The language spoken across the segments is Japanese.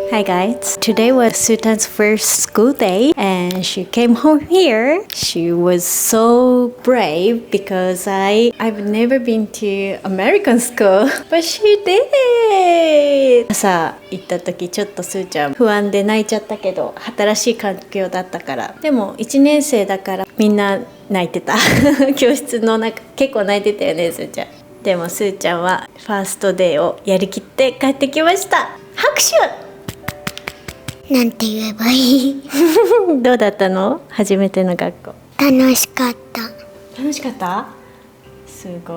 Hi guys, today was Sutan's first school day and she came home here. She was so brave because I've never been to American school, but she did! 朝行った時ちょっとスーちゃん不安で泣いちゃったけど、新しい環境だったから。でも1年生だからみんな泣いてた。教室の中結構泣いてたよね、スーちゃん。でもスーちゃんはファーストデーをやりきって帰ってきました。拍手！なんて言えばいい？どうだったの？初めての学校。楽しかった。楽しかった？すご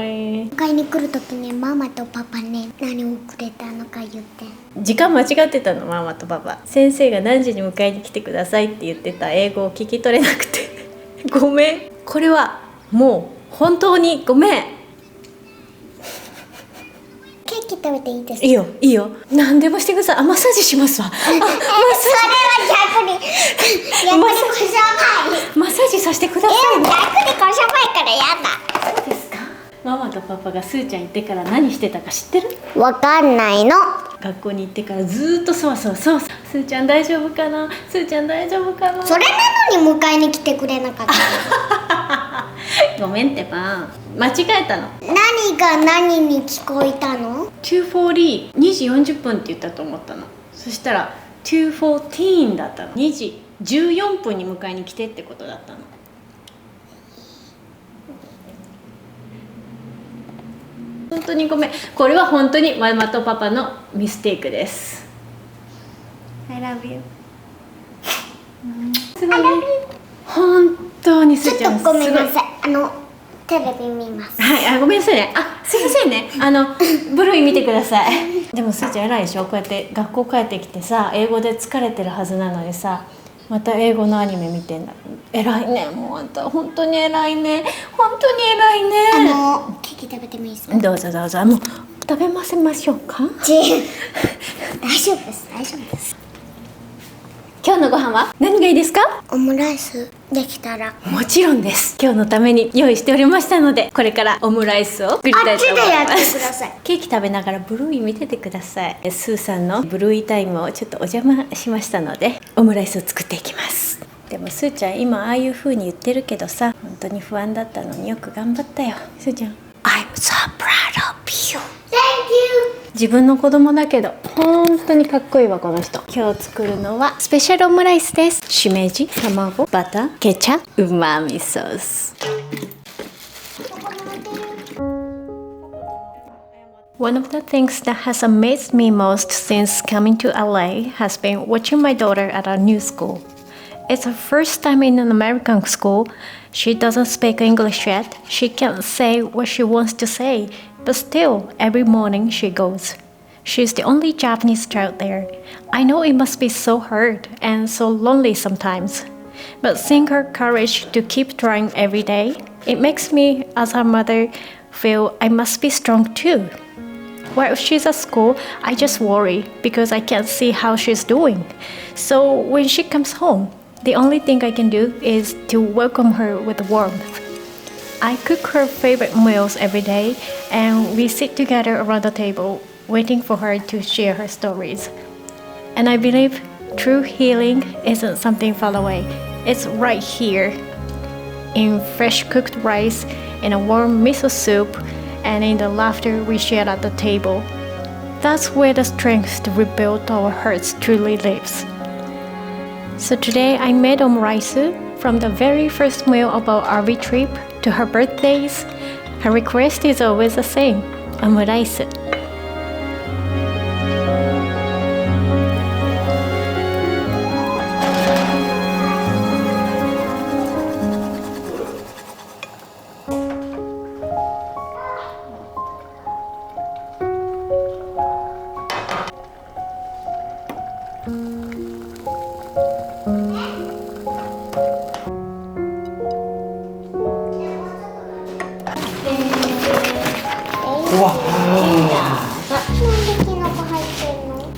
い。迎えに来るときね、ママとパパね、何をくれたのか言って。時間間違ってたの、ママとパパ。先生が何時に迎えに来てくださいって言ってた英語を聞き取れなくてごめん。これはもう本当にごめん。ケーキ食べていいですか？いいよいいよ、何でもしてください。あ、マッサージしますわ。それは逆に逆にこしょばい。マッサージさせてください。逆にこしょばいからやだ。そうですか。ママとパパがスーちゃん行ってから何してたか知ってる？わかんないの。学校に行ってからずーっとそうスーちゃん大丈夫かな、スーちゃん大丈夫かな。それなのに迎えに来てくれなかった。ごめんってば、間違えたの。何が何に聞こえたの？ 2:40 2時40分って言ったと思ったの。そしたら2:14だったの。2時14分に迎えに来てってことだったの。本当にごめん。これは本当にママとパパのミステイクです。I love you。すごいね。本当にスーちゃんちょっとごめんなさい。テレビ見ます。はい、ごめんなさいね。すいませんね。ブルーイ見てください。でもスーちゃん偉いでしょ。こうやって学校帰ってきてさ、英語で疲れてるはずなのにさ、また英語のアニメ見てんだ。偉いね。もうあんた本当に偉いね。本当に偉いね。ケーキ食べてもいいですか？どうぞどうぞ。もう食べませましょうか。大丈夫です大丈夫です。今日のご飯は何がいいですか？オムライスできたら。もちろんです。今日のために用意しておりましたので、これからオムライスを作りたいと思います。あっちでやってください。ケーキ食べながらブルーイ見ててください。スーさんのブルーイタイムをちょっとお邪魔しましたので、オムライスを作っていきます。でもスーちゃん今ああいう風に言ってるけどさ、本当に不安だったのによく頑張ったよ。スーちゃん I'm so proud of you。 Thank you。自分の子供だけど本当にかっこいいわこの人。今日作るのはスペシャルオムライスです。しめじ、卵、バター、ケチャップ、うまみソース。One of the things that has amazed me most since coming to LA has been watching my daughter at our new school. It's her first time in an American school. She doesn't speak English yet. She can't say what she wants to say, but still, every morning she goes. She's the only Japanese child there. I know it must be so hard and so lonely sometimes. But seeing her courage to keep trying every day, it makes me, as her mother, feel I must be strong too. While she's at school, I just worry because I can't see how she's doing. So when she comes home, the only thing I can do is to welcome her with warmth. I cook her favorite meals every day, and we sit together around the table, waiting for her to share her stories. And I believe true healing isn't something far away. It's right here, in fresh cooked rice, in a warm miso soup, and in the laughter we share at the table. That's where the strength to rebuild our hearts truly lives. So today I made omuraisu. From the very first meal of our RV trip to her birthdays, her request is always the same: omuraisu.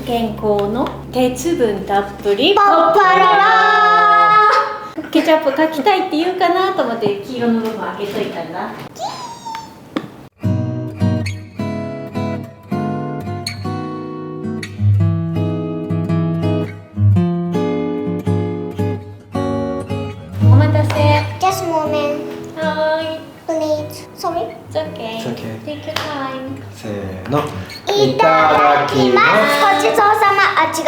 健康の鉄分たっぷりパッパララー。ケチャップかきたいって言うかなと思って黄色の部分開けといたんだ。ごめん。はーい。 Please. Sorry. It's okay. It's okay. Take your time. せーの。いただきます。ごちそうさま。あ、違う。い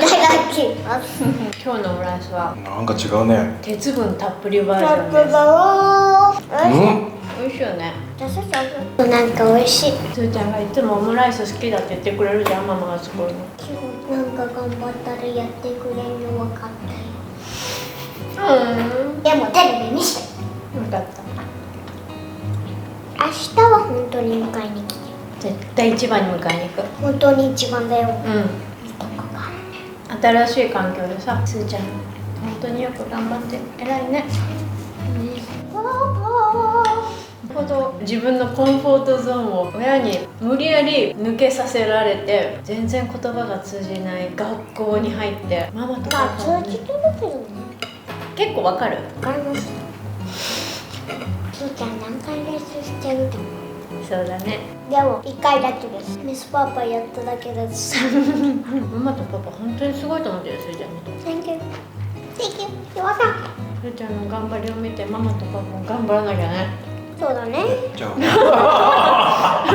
ただきます。今日のオムライスはなんか違うね。鉄分たっぷりバージちょョンです。っとだろうん。美味しいよね。なんか美味しい。すーちゃんがいつもオムライス好きだって言ってくれるじゃん、ママが作るの。なんか頑張ったらやってくれるの分かったよ。でもテレビ見せて。よかった。明日は本当に迎えに来て。絶対一番に迎えに行く。本当に一番だよ。新しい環境でさ、すーちゃん本当によく頑張って偉いね。ほど自分のコンフォートゾーンを親に無理やり抜けさせられて、全然言葉が通じない学校に入ってママとパパ通じてるけどね。結構わかる。わかります。すーちゃん何回練習してると思う？そうだね。でも1回だけです。ミスパパやっただけです。ママとパパ本当にすごいと思ってる。すーちゃんのこと。 Thank you. Thank you. よかった。すーちゃんの頑張りを見てママとパパも頑張らなきゃね。そうだね。じゃあ。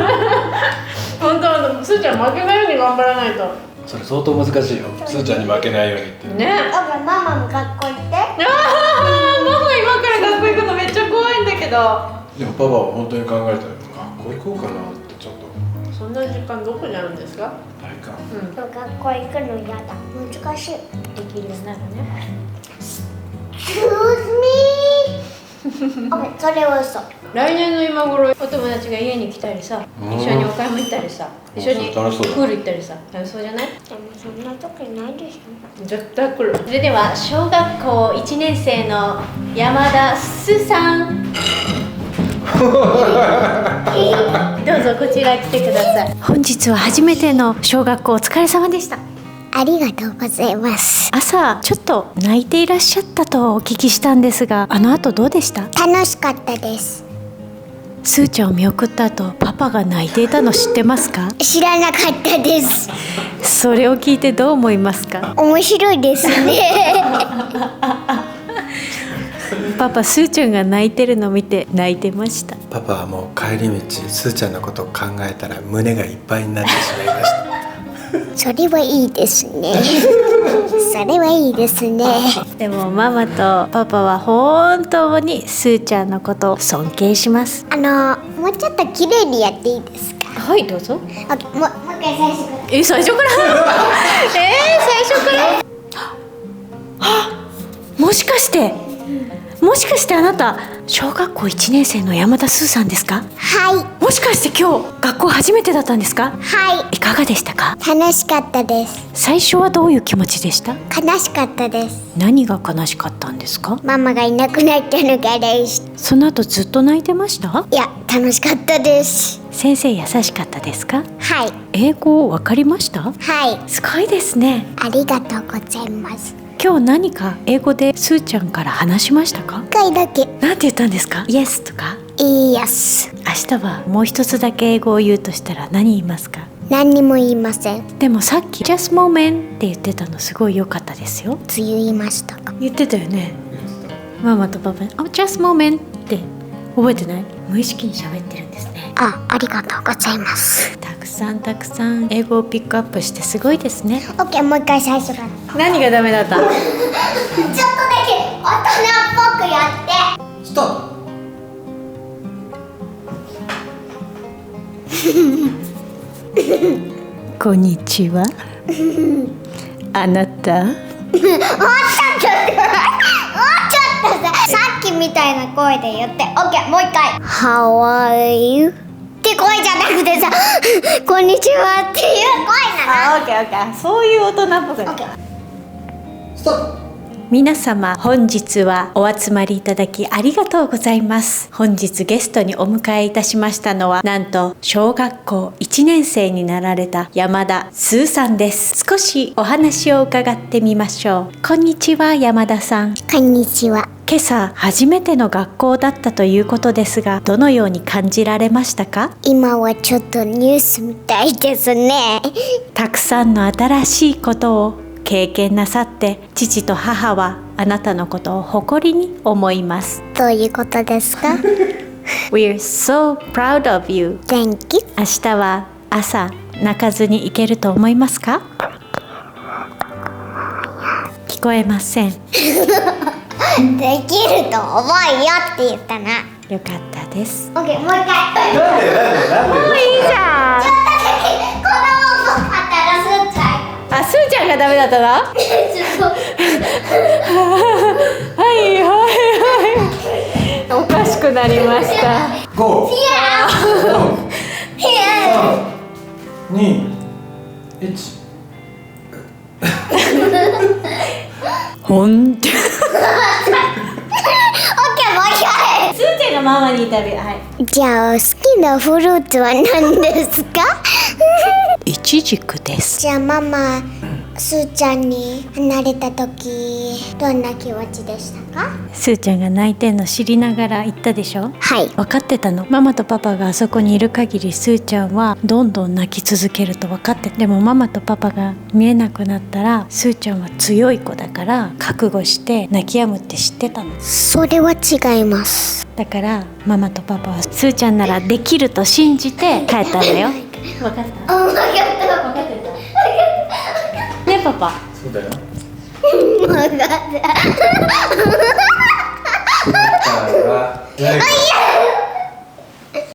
本当すーちゃん負けないように頑張らないとそれ相当難しいよ。すーちゃんに負けないようにって。ね。ママも学校行って。ママ今から学校行くのめっちゃ怖いんだけど。でもパパは本当に考えたよ。学校行こうかなってちょっと。そんな時間どこにあるんですか？ないか。学校行くの嫌だ。難しい。できるようになるね。Excuse me. それは嘘。来年の今頃お友達が家に来たりさ、一緒にお買い物行ったりさ、一緒にプ楽しそうだール行ったりさ、楽しそうじゃない？でもそんな時ないでしょ。絶対来る。それでは小学校1年生の山田すさんどうぞこちら来てください。本日は初めての小学校お疲れ様でした。ありがとうございます。朝ちょっと泣いていらっしゃったとお聞きしたんですが、あの後どうでした？楽しかったです。すーちゃんを見送った後パパが泣いていたの知ってますか？知らなかったです。それを聞いてどう思いますか？面白いですね。パパすーちゃんが泣いてるのを見て泣いてました。パパはもう帰り道すーちゃんのことを考えたら胸がいっぱいになってしまいました。それはいいですね。それはいいですね。でもママとパパは本当にすーちゃんのことを尊敬します。もうちょっと綺麗にやっていいですか？はいどうぞ。もう一回最初から。最初から最初からもしかしてあなた小学校1年生の山田すーさんですか？はいもしかして今日学校初めてだったんですか？はいかがでしたか？楽しかったです。最初はどういう気持ちでした？悲しかったです。何が悲しかったんですか？ママがいなくなったのが嬉しい。その後ずっと泣いてました？いや楽しかったです。先生優しかったですか？はい英語わかりました？はいすごいですね。ありがとうございます。今日何か英語ですーちゃんから話しましたか？一回だけ。なんて言ったんですか？ Yes とか。いいやす。明日はもう一つだけ英語を言うとしたら何言いますか？何にも言いません。でもさっき Just moment って言ってたのすごい良かったですよ。つゆ言いましたか？言ってたよね。ママとパパにJust moment って覚えてない？無意識に喋ってるんですね。ありがとうございます。たくさん英語をピックアップしてすごいですね。オッケーもう一回最初から。何がダメだった？ちょっとだけ大人っぽくやって。ストップ。こんにちは。あなた。もうちょっとさっきみたいな声で言って。オッケーもう一回。How are you? って声じゃなくてさこんにちはっていう声なの。オッケーそういう大人っぽく。オッケー。ストップ。皆様本日はお集まりいただきありがとうございます。本日ゲストにお迎えいたしましたのはなんと小学校1年生になられた山田すーさんです。少しお話を伺ってみましょう。こんにちは山田さん。こんにちは。今朝初めての学校だったということですが、どのように感じられましたか？今はちょっとニュースみたいですね。たくさんの新しいことを経験なさって、父と母はあなたのことを誇りに思います。どういうことですか？ We're so proud of you. Thank you. 明日は朝泣かずに行けると思いますか？聞こえません。できると思うよって言ったな。よかったです。オッケー、もう一回。なんでもういいじゃん。このままあったらすーちゃん。あ、すーちゃんがダメだったな。ちょっとはいはいはい。おかしくなりました。5、いや3、2、1。ほんと。オッケー、もう一回。すーちゃんがママにインタビュー。はい。じゃあ好きなフルーツは何ですか？いちじくです。じゃあママ、すーちゃんに離れた時どんな気持ちでしたか？すーちゃんが泣いてんの知りながら言ったでしょ。はい。分かってたの。ママとパパがあそこにいる限りすーちゃんはどんどん泣き続けると分かってて、でもママとパパが見えなくなったらすーちゃんは強い子だから覚悟して泣き止むって知ってたの。それは違います。だからママとパパはすーちゃんならできると信じて帰ったんだよ。分かった？あ、分かった。分かってたねパパ。そうだよ。分かった。だから、